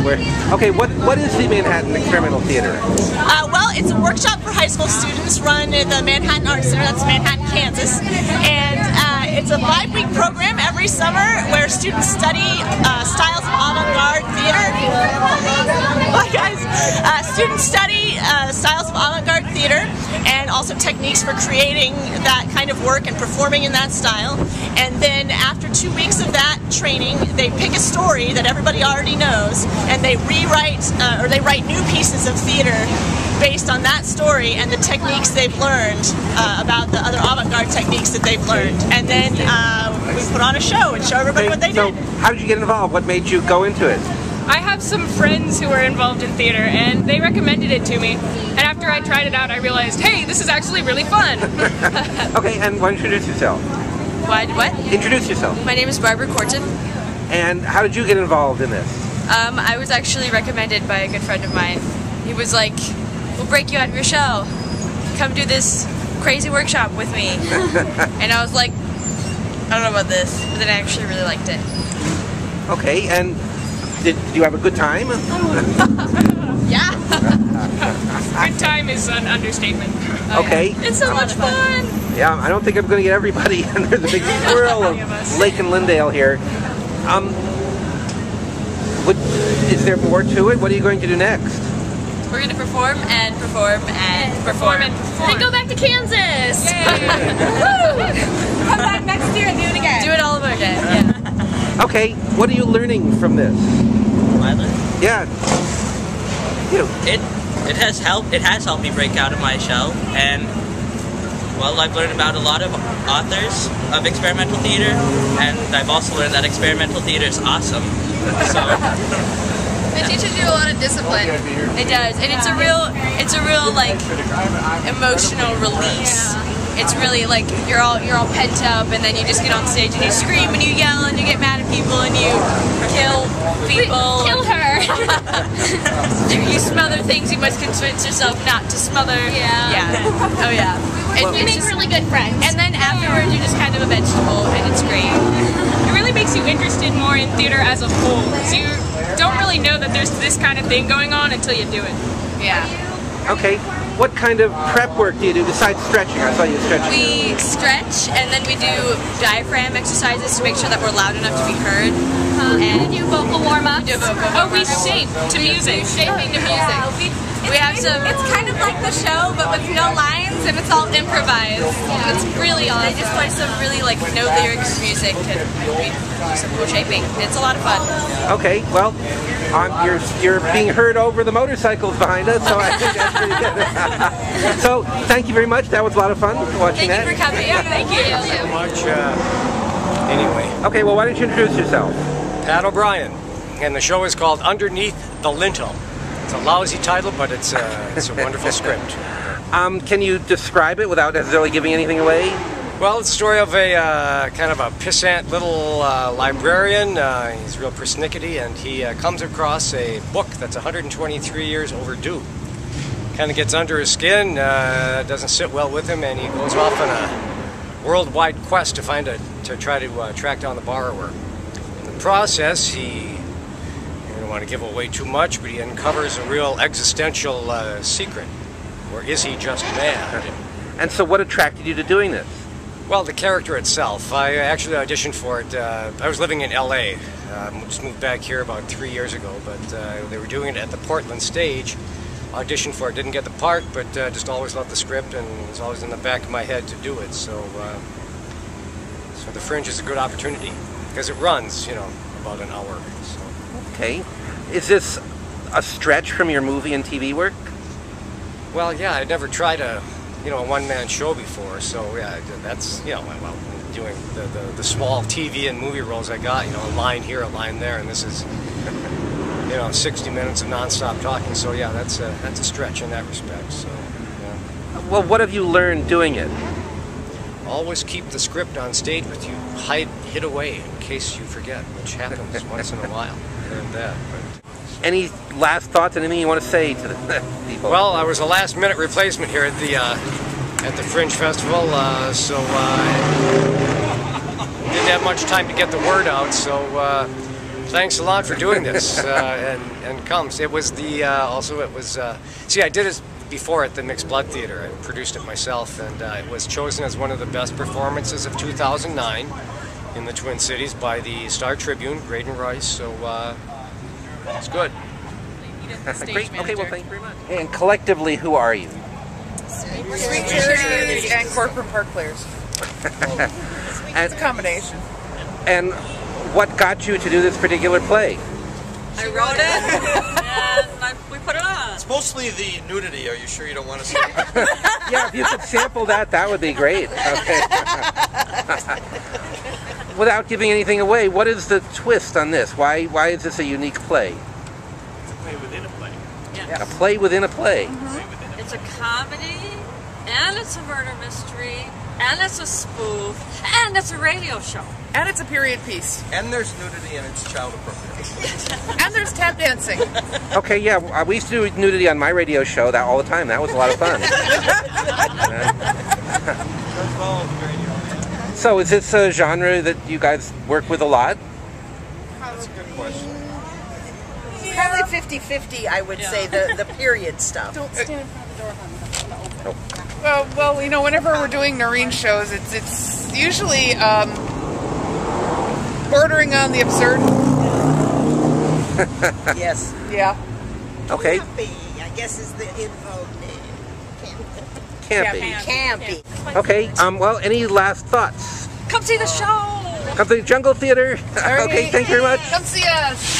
Okay, what is the Manhattan Experimental Theater? Well, it's a workshop for high school students run at the Manhattan Art Center. That's Manhattan, Kansas. And it's a 5-week program every summer where students study styles of avant-garde theater. Bye, guys. Students study styles of avant-garde theater and also techniques for creating that kind of work and performing in that style. And then after 2 weeks of that training, they pick a story that everybody already knows, and they rewrite or they write new pieces of theater based on that story and the techniques they've learned about the other avant-garde techniques that they've learned. And then we put on a show and show everybody what they did. So how did you get involved? What made you go into it? I have some friends who are involved in theater, and they recommended it to me. And after I tried it out, I realized, hey, this is actually really fun. Okay, and why don't you introduce yourself? What? Introduce yourself. My name is Barbara Corton. And how did you get involved in this? I was actually recommended by a good friend of mine. He was like, we'll break you out of your shell. Come do this crazy workshop with me. And I was like, I don't know about this, but then I actually really liked it. Okay, and did you have a good time? Yeah. Good time is an understatement. Okay. It's so much fun. Yeah, I don't think I'm going to get everybody. There's a big swirl of Lake and Lintel here. Is there more to it? What are you going to do next? We're going to perform and perform and perform and perform. And go back to Kansas! Come back next year and do it again. Do it all over again, yeah. Okay, what are you learning from this? I learned? Yeah. You. It has helped me break out of my shell, and well, I've learned about a lot of authors of experimental theater, and I've also learned that experimental theater is awesome. So it teaches you a lot of discipline. It does, and it's a real like emotional release. It's really like you're all pent up, and then you just get on stage and you scream and you yell and you get mad at people and you kill people. Kill her! You smother things you must convince yourself not to smother. Yeah. Oh yeah. We make really good friends. And then afterwards you're just kind of a vegetable, and it's great. It really makes you interested more in theater as a whole. So you don't really know that there's this kind of thing going on until you do it. Yeah. Okay. What kind of prep work do you do besides stretching? I saw you stretching. We stretch, and then we do diaphragm exercises to make sure that we're loud enough to be heard. And we do vocal warm-ups. We shape to music. Shaping to music. We have some. It's kind of like the show, but with no lines, and it's all improvised. It's really awesome. They just play some really like no lyrics music, and we do some cool shaping. It's a lot of fun. Okay, well, you're being heard over the motorcycles behind us, so I think that's pretty good. So, thank you very much. That was a lot of fun watching that. Thank you for coming. Yeah, thank you. So much. Anyway. Okay, well, why don't you introduce yourself? Pat O'Brien, and the show is called Underneath the Lintel. It's a lousy title, but it's a wonderful script. Can you describe it without necessarily giving anything away? Well, it's the story of a kind of a pissant little librarian. He's real persnickety, and he comes across a book that's 123 years overdue. Kind of gets under his skin, doesn't sit well with him, and he goes off on a worldwide quest to try to track down the borrower. In the process, I don't want to give away too much, but he uncovers a real existential secret. Or is he just mad? And so what attracted you to doing this? Well, the character itself. I actually auditioned for it. I was living in LA. Just moved back here about 3 years ago, but they were doing it at the Portland stage. Auditioned for it, didn't get the part, but just always loved the script, and it was always in the back of my head to do it. So the Fringe is a good opportunity because it runs, about an hour. So. Okay. Is this a stretch from your movie and TV work? Well, yeah, I'd never tried a one-man show before, so yeah, that's, well, doing the small TV and movie roles I got, a line here, a line there, and this is, 60 minutes of non-stop talking, so yeah, that's a stretch in that respect, so, yeah. Well, what have you learned doing it? Always keep the script on stage with you hid away in case you forget, which happens once in a while. Learned that, but. Any last thoughts, anything you want to say to the people? Well, I was a last-minute replacement here at the Fringe Festival, so didn't have much time to get the word out. So Thanks a lot for doing this and comes. It was the also it was see, I did it before at the Mixed Blood Theater. I produced it myself, and it was chosen as one of the best performances of 2009 in the Twin Cities by the Star Tribune, Graydon Rice. So it's good. Great. Okay, well, thank you very much. And collectively, who are you? Street charities and corporate park players. It's a combination. And what got you to do this particular play? I wrote it, and we put it on. It's mostly the nudity. Are you sure you don't want to see it? Yeah, if you could sample that, that would be great. Okay. Without giving anything away, what is the twist on this? Why is this a unique play? It's a play within a play. Yeah. A play within a play. Mm-hmm. It's a comedy, and it's a murder mystery, and it's a spoof, and it's a radio show. And it's a period piece. And there's nudity and it's child appropriate. And there's tap dancing. Okay, yeah, we used to do nudity on my radio show all the time. That was a lot of fun. So is this a genre that you guys work with a lot? That's a good question. Probably 50-50, I would say, the period stuff. Don't stand in front of the door. Well, you know, whenever we're doing Noreen shows, it's usually bordering on the absurd. Yes. Yeah. Okay. Campy, I guess is the info name. Campy. Campy. Okay, well, any last thoughts? Come see the show! Come to the Jungle Theater. Okay, thank you very much. Come see us.